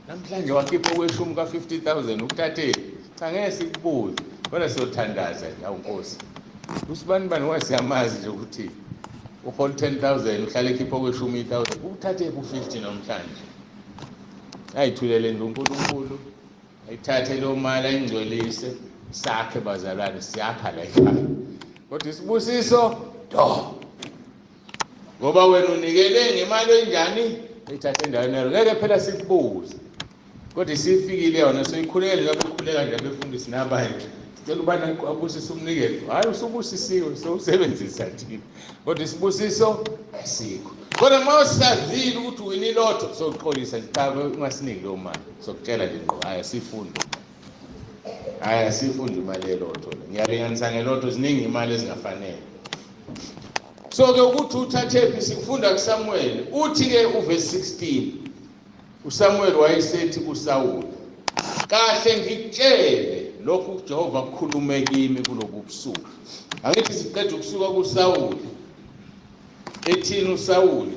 namhlanje wakhipha okweshumi ka-50,000 ukuthathephi. Cha ngeke sikubuze, kodwa siyothandaza nje, awu Nkosi. Usibani wasiyamazi nje ukuthi uhola 10,000 uhlale ekhipha okweshumi 1,000, ukuthathephi u50 namhlanje. Ayithulele nje uNkulunkulu, ayithathe lo mali ayingcwelise, sakhe bazalwane, siyakha la ekhaya. Kodwa isibusiso ngoba wena unikele ngemali enjani, ayithathe endaweni yayo. Ngeke phela sikubuze, kodwa isifikile yona soyikhulekele njengoba ikhuleka nje abefundisi nabanye. Sicela ubani abusise umnikelo, hayi usubusisiwe sowusebenzisa thina, kodwa isibusiso asikho. Kodwa uma usazile ukuthi winilotho sokuxolisa njalo ungasiniki lo mali, sokutshela nje ngqo haya sifunde. Haya sifunde imali yelotho. Ngiyalinganisa ngelotho ziningi imali ezingafanele. So ke ukuthi uthathephi sikufunda kuSamuel. Uthi-ke uverse 16. uSamuel wayesethi kuSawuli, kahle ngikutshele lokhu uJehova kukhulume kimi kulobu busuku. Angithi siqeda ukusuka kuSawuli. Ethini uSawuli?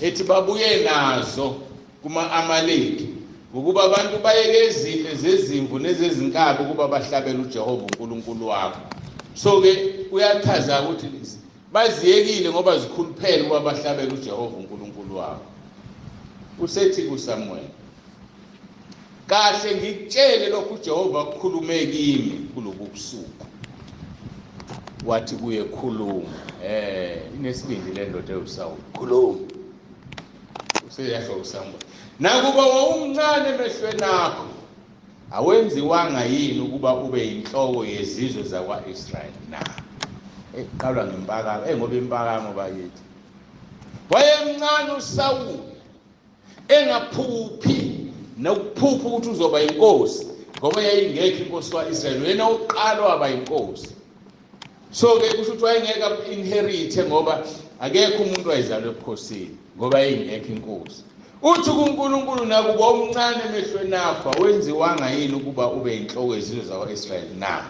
Ethi babuye nazo kuma-Amaleki ukuba abantu bayeke izinto zezimvu nezezinkabi ukuba bahlabele uJehova uNkulunkulu wakho. So-ke uyachaza ukuthi baziyekile ngoba zikhuluphele ukuba bahlabele uJehova uNkulunkulu wakho. Usethi kuSamuel, kahle ngikutshele lokhu uJehova kukhulume kimi kulobu busuku. Wathi kuye khuluma. Inesibindi le ndoda eUsawuli, khuluma. Useyasho uSamuel, nakuba wawumncane emehlweni akho, awenziwanga yini ukuba ube inhloko yezizwe zakwa-Israyeli na? Eqalwa ngempakamo, ngoba impakamo bayithi. Wayemncane uSawuli, engaphuphi nokuphupha ukuthi uzoba inkosi, ngoba yayingekho inkosi wa-Israyeli, yena uqala waba inkosi. So-ke kusho ukuthi wayengeke inherite ngoba akekho umuntu wayezalwa ebukhosini, ngoba yayingekho inkosi. Uthi kuNkulunkulu, nakuba umncane emehlweni akho, awenziwanga yini ukuba ube inhloko yezizwe zakwa-Israyeli na?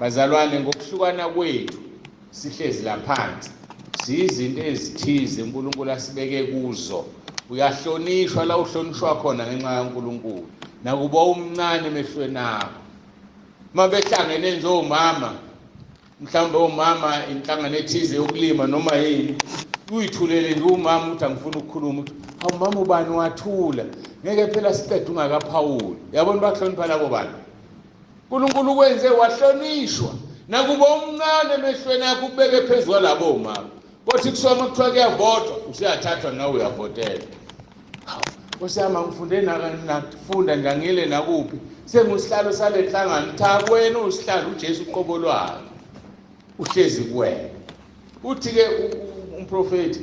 Bazalwane, ngokuhlukana kwethu sihlezi laphansi, siyizinto ezithize uNkulunkulu asibeke kuzo. Uyahlonishwa la uhlonishwa khona ngenxa kaNkulunkulu, nakuba umncane emehlweni akho. Mabehlangene nje omama, mhlawumbe omama inhlangano ethize yokulima noma yini, uyithulele nje umama uthi angifuna ukukhuluma, uthi hawu mama ubani wathula, ngeke phela siqede ungakaphawuli. Yabona bahlonipha labo bantu. uNkulunkulu kwenze wahlonishwa, nakuba umncane emehlweni akho ubeke phezulu kwalabo mama. Kodwa kusoma kuthiwa kuyavotwa, usuyathathwa nawe uyavotela. Osama ngifunde nakufunda njangile nakuphi, sengusihlalo sale nhlangano, cha kuwena usihlalo uJesu uqobo lwakho, uhlezi kuwena. uthi-ke umprofeti,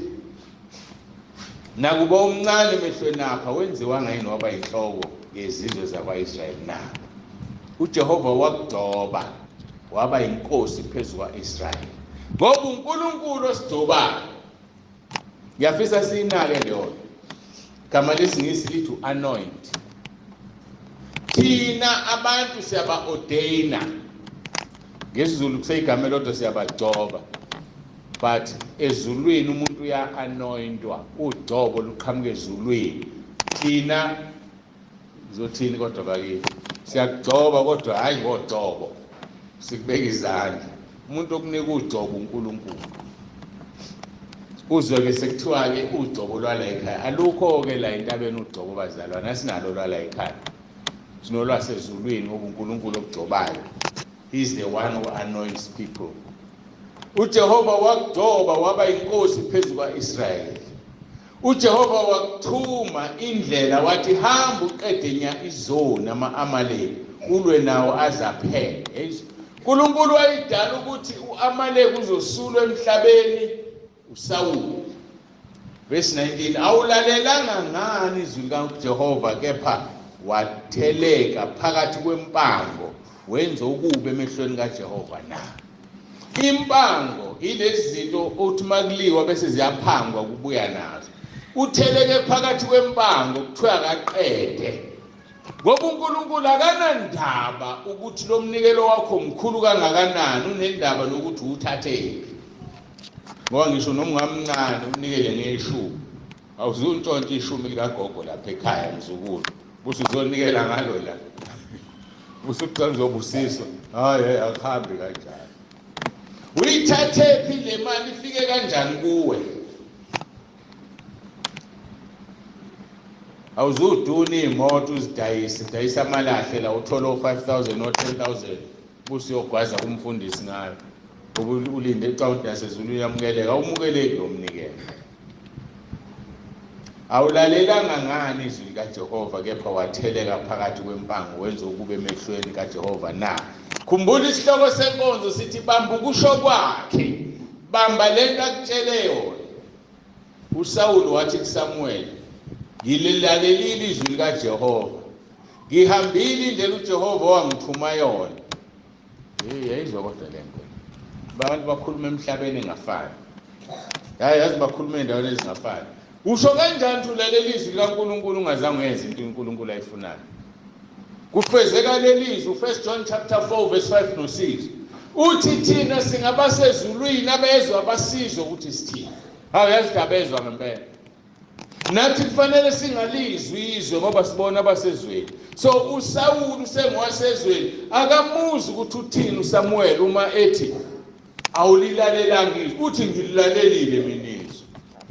nakuba umncane emehlweni apha wenziwanga yini waba yinhloko yezizwe zakwa-Israyeli na? uJehova wakugcoba waba yinkosi phezu kwa-Israyeli. Ngoba uNkulunkulu osigcobayo, ngiyafisa siyinake leyo gama lesingisi lithi anoint. Thina abantu siyaba-ordayina, ngesizulu kuseyigama elodwa siyabagcoba, but ezulwini umuntu uya-anointwa, ugcobo luqhamuka ezulwini. Thina zothini kodwa bakithi? Siyagcoba kodwa hayi ngogcobo, sikubeka izandla. Umuntu okunika ugcobo uNkulunkulu. Uzwe-ke sekuthiwa-ke ugcobo lwala ekhaya. Alukho-ke la ENtabeni ugcobo bazalwana, asinalo lwala ekhaya. Sinolwasezulwini ngoba uNkulunkulu okugcobayo. He is the one who anoints people. uJehova wakugcoba waba yinkosi phezu kwa-Israyeli. uJehova wakuthuma indlela wathi hamba uqede izoni ama-Amaleki ulwe nawo azaphele. uNkulunkulu wayidala ukuthi u-Amaleki uzosulwa emhlabeni uSawuli. Verse 19, awulalelanga ngani izwi likaJehova kepha watheleka phakathi kwempango wenza ukubi emehlweni kaJehova na? Impango ilezi zinto uthi makuliwa bese ziyaphangwa kubuya nazo. Utheleke phakathi kwempango kuthiwa akaqede. Ngoba uNkulunkulu akanandaba ukuthi lo mnikelo wakho mkhulu kangakanani, unendaba nokuthi uthathephi. Ngoba ngisho noma ungamncane unikele nge10, awuzuntshontshe 10 likagogo lapha ekhaya mzukulu. Buse uzonikela ngalo la. Buse uqala uzobusiswa. Hayi akuhambi kanjalo. Uyithathephi le mali ifike kanjani kuwe? Awuzuduna imoto uzidayisa amalahle la uthola u5,000 no 10,000 buse uyogwaza kumfundisi ngayo. Ngoba ulinde ecount yasezulwini yamukeleka, awumukeleki lo mnikelo. Awulalelanga ngani izwi likaJehova kepha watheleka phakathi kwempango wenza ukuba emehlweni kaJehova na? Khumbula isihloko senkonzo sithi bamba ukusho kwakhe. Bamba lento akutshele yona. uSawuli wathi kuSamuel, ngilalelile izwi likaJehova, ngihambile indlela uJehova wangithuma yona. Yayizwa kodwa lento. Abantu bakhuluma emhlabeni engafani. Yazi bakhuluma endaweni ezingafani. Usho kanjani ulalela izwi likaNkulunkulu ungazange uyenze into uNkulunkulu ayifunayo? Kufezeka leli izwi 1 John chapter 4 verse 5 no 6. Uthi thina singabasezulwini abezwe abasizwe ukuthi sithini. Hawu yazi dabezwa ngempela. Nathi kufanele singalizwi izwe ngoba sibona abasezweni. So uSawuli usengowasezweni akamuzi ukuthi uthini uSamuel uma ethi awulilalelanga izwi. Uthi ngililalelile mina izwi.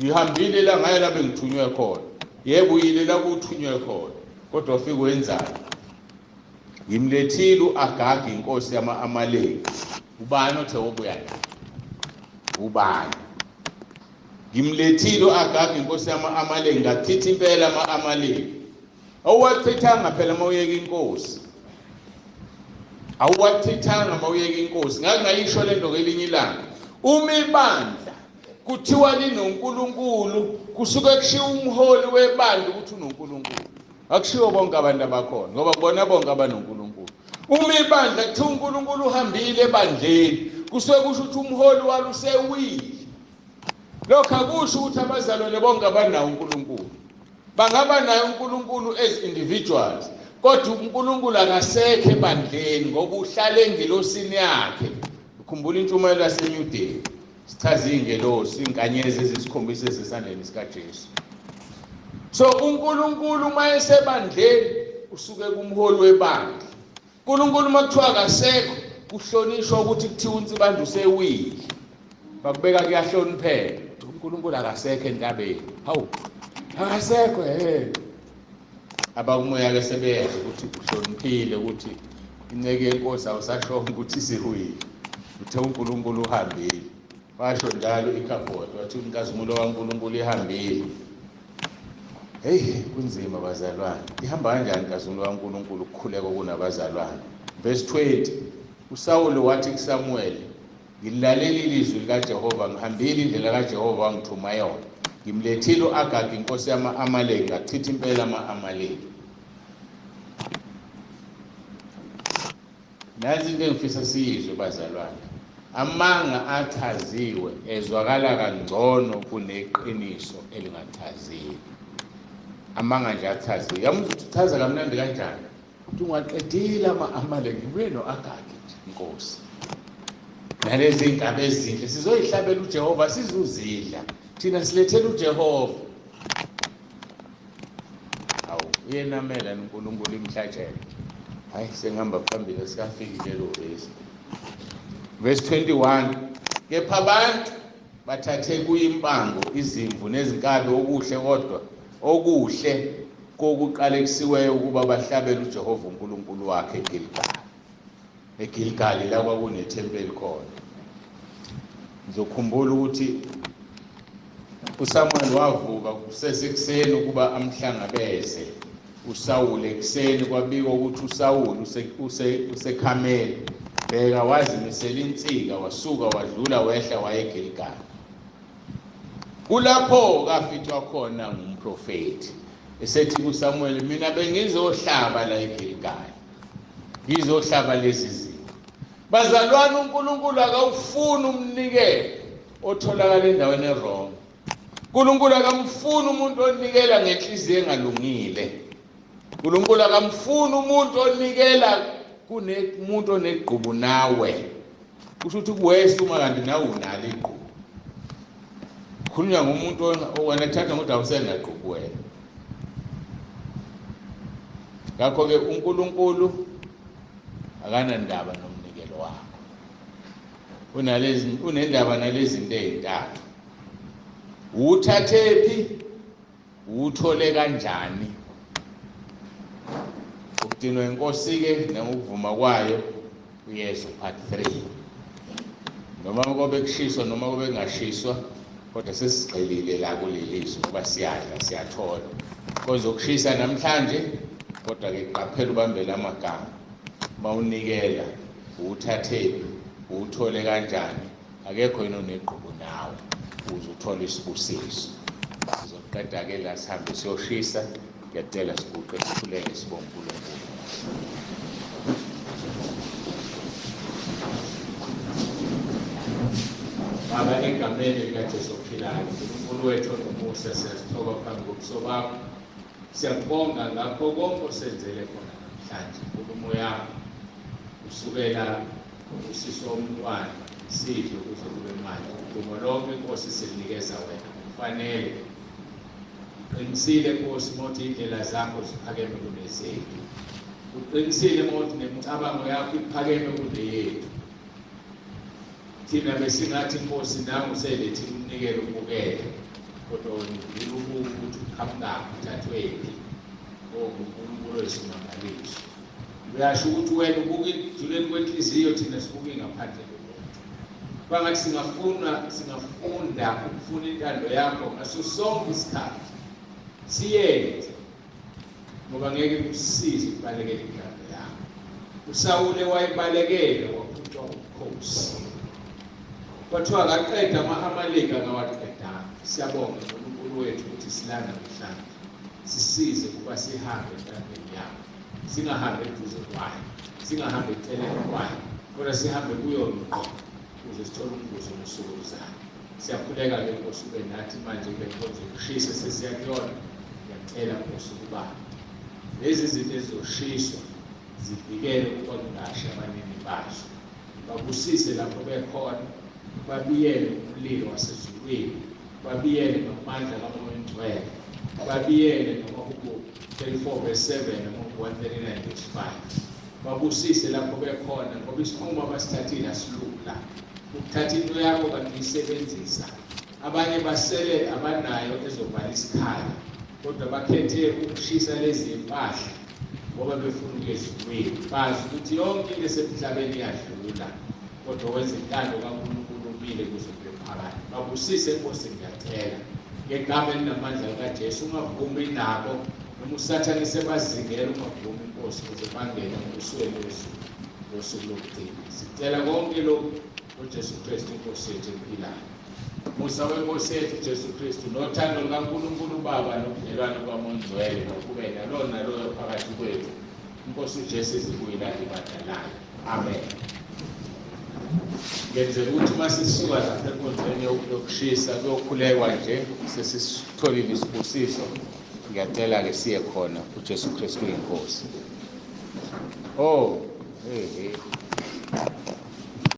Ngihambile la ngaye la bengithunywe khona. Yebo uyile la kuthunywe khona. Kodwa ufike wenzani? Ngimlethile uAgagi inkosi yama-Amaleki. Ubani othe obuya la? Ubani? Ngimlethile uAgagi inkosi yama-Amaleki ngachitha impela ama-Amaleki. Awuwachithanga phela mawuyeka inkosi. Awuwachithanga mawuyeka inkosi. Ngangayisho lento ngelinye ilanga. Uma ibandla kuthiwa linoNkulunkulu kusuke kushiya umholi webandla ukuthi unoNkulunkulu. Akushiwo bonke abantu abakhona ngoba bona bonke abanoNkulunkulu. Uma ibandla kuthiwa uNkulunkulu uhambile ebandleni kusuke kusho ukuthi umholi walo usewile. Lokho akusho ukuthi abazalwane bonke abanawo uNkulunkulu. Bangaba nayo uNkulunkulu as individuals, kodwa uNkulunkulu akasekho ebandleni ngoba uhlala engilosini yakhe. Ukhumbula intshumayelo yaseNew Day. Sichaza ingelosi inkanyezi ezisikhombisa esesandleni sikaJesu. So uNkulunkulu uma esebandleni usuke kumholi webandla. uNkulunkulu makuthiwa akasekho kuhlonishwa ukuthi kuthiwa uNsibande usewile. Bakubeka kuyahloniphela. uNkulunkulu akasekho entabeni. Hawu. Akasekho abakumoya ke sebeyenza ukuthi uhloniphile ukuthi inceke yenkosi awusashonga ukuthi sihuye. Uthe uNkulunkulu uhambile. Washo njalo ikhabhodi wathi inkazimulo kaNkulunkulu ihambile. Kunzima bazalwane. Ihamba kanjani inkazimulo kaNkulunkulu ukukhuleka kunabazalwane? Verse 20. uSawuli wathi kuSamuel, Ngilaleli ilizwi likaJehova, ngihambile indlela kaJehova wangithuma yona. Ngimlethile uAgagi inkosi yama-Amaleki, ngachitha impela ama-Amaleki. Nazi into engifisa siyizwe bazalwane. Amanga achaziwe ezwakala kangcono kuneqiniso elingachaziwe. Amanga nje achaziwe. Yamuzwa ukuthi uchaza kamnandi kanjani? Uthi ungaqedile ama-Amaleki, ngibuye no-Agagi nje inkosi. Nalezi iy'ngaba ezinhle sizoyihlabela uJehova, sizuzidla. Thina silethela uJehova. Hawu, uyenamela uNkulunkulu imhlatshelo. Hayi, sengihamba phambili sikafiki lelo verse. Verse 21. Kepha abantu bathathe kuyimpango izimvu nezinkabi okuhle, kodwa okuhle kokuqalekisiweyo ukuba bahlabele uJehova uNkulunkulu wakhe eGilgali. eGilgali la kwakunethempeli khona. Ngizokhumbula ukuthi uSamuel wavuka kusesekuseni ukuba amhlangabeze uSawuli ekuseni. Kwabikwa ukuthi uSawuli useKhameli. Bheka, wazimisela insika, wasuka wadlula wehla waya eGilgali. Kulapho kafihlwa khona ngumprofeti esethi kuSamuel, mina bengizohlaba la eGilgali, ngizohlaba lezi zinto. Bazalwane, uNkulunkulu akawufuni umnikelo otholakala endaweni erong. uNkulunkulu akamfuni umuntu onikela ngenhliziyo engalungile. uNkulunkulu akamfuni umuntu onikela kunemuntu oneqhubu nawe. Kusho ukuthi kuwese uma kanti nawe unalo iqhubu. Khulunywa ngomuntu owanethatha ngokuthi awusenaqhubu wena. Ngakho-ke uNkulunkulu akanandaba nomnikelo wakho. Unendaba nalezi zinto ezintathu. Uthathephi, uthole kanjani. Ukudinwa inkosi-ke nangokuvuma kwayo uYesu part 3. Noma kobe kushiswa noma kobe kungashiswa, kodwa sesigxilile la kulelizwi ngoba siyadla siyathola. Kozokushisa namhlanje, kodwa-ke qaphela ubambele amagama. Mawunikela, uthathephi, uthole kanjani, akekho yena oneqhubu nawe, uze uthole isibusiso. Sizoqeda-ke la sihambe siyoshisa. Ngiyacela siguqe sikhuleke sibonge uNkulunkulu. Baba, egameni likaJesu ophilayo, uNkulunkulu wethu onomusa, siyazithoba phambi kobuso bakho. Siyakubonga ngakho konke osenzele khona namhlanje. Nkulumo yakho kusukela usiso womntwana sidle kuze kube manje. Udumo lonke inkosi silinikeza wena. Kufanele uqinisile Nkosi mothi indlela zakho ziphakeme kunezethu. Uqinisile mothi nemicabango yakho iphakeme kuneyethu. Thina besingathi Nkosi nawe uselethe umnikelo ubukele, kodwa wena ukuthi uqhamukaphi, uthathwephi. uNkulunkulu wesimangaliso. Uyasho ukuthi wena ubuka ekujuleni kwenhliziyo, thina sibuka ngaphandle komuntu. Bangathi singafunda ukufuna intando yakho ngaso sonke isikhathi. Siyenze ngoba ngeke kusisize ukubalekela intando yakho. uSawule wayebalekele waphucwa ubukhosi. Kwathiwa akaqeda ama-Amaleki akawaqedanga. Siyabonga uNkulunkulu wethu ukuthi silana namhlanje. Sisize ukuba sihambe entandweni yakho. Singahambe eduze kwayo, singahambe eceleni kwayo, kodwa sihambe kuyona ngqo ukuze sithole umvuzo ngosuku oluzayo. Siyakhuleka-ke Nkosi ube nathi manje kule nkonzo yokushisa sesiya kuyona. Ngiyacela Nkosi ukuba lezi zinto ezizoshiswa zivikele ukuba kungashi abanini bazo. Babusise lapho bekhona, babiyele umlilo wasezulwini, babiyele ngamandla kaMoya Oyingcwele, babiyele namaHubo 34:7 namaHubo 139:5. Babusise lapho bekhona ngoba isinqumo abasithathile asilula. Ukuthatha into yakho kanti uyisebenzisa. Abanye basele abanayo ezovala isikhala, kodwa bakhethe ukushisa lezi impahla ngoba befuna ukuyezulwini. Bazi ukuthi yonke into esemhlabeni iyadlula, kodwa wenza intando kaNkulunkulu umile kuze kube phakade. Babusise Nkosi, ngiyacela ngegama elinamandla likaJesu, ungavumi nabo noma uSathane sebazingela, ungavumi Nkosi ukuze bangene embusweni wezulu losuku lokugcina. Sicela konke lokhu uJesu Kristu inkosi yethu emphilayo. Musa wenkosi yethu uJesu Kristu nothando lukaNkulunkulu uBaba nobudlelwano kaMongcwele nokubena lo naloyo phakathi kwethu. Inkosi uJesu izibuyelane ibadalayo. Amen. Ngenzela ukuthi uma sisuka lapha enkonzweni yokushisa kuyokhulekwa nje sesitholile isibusiso, ngiyacela-ke siye khona uJesu Kristu inkosi. Oh, hey.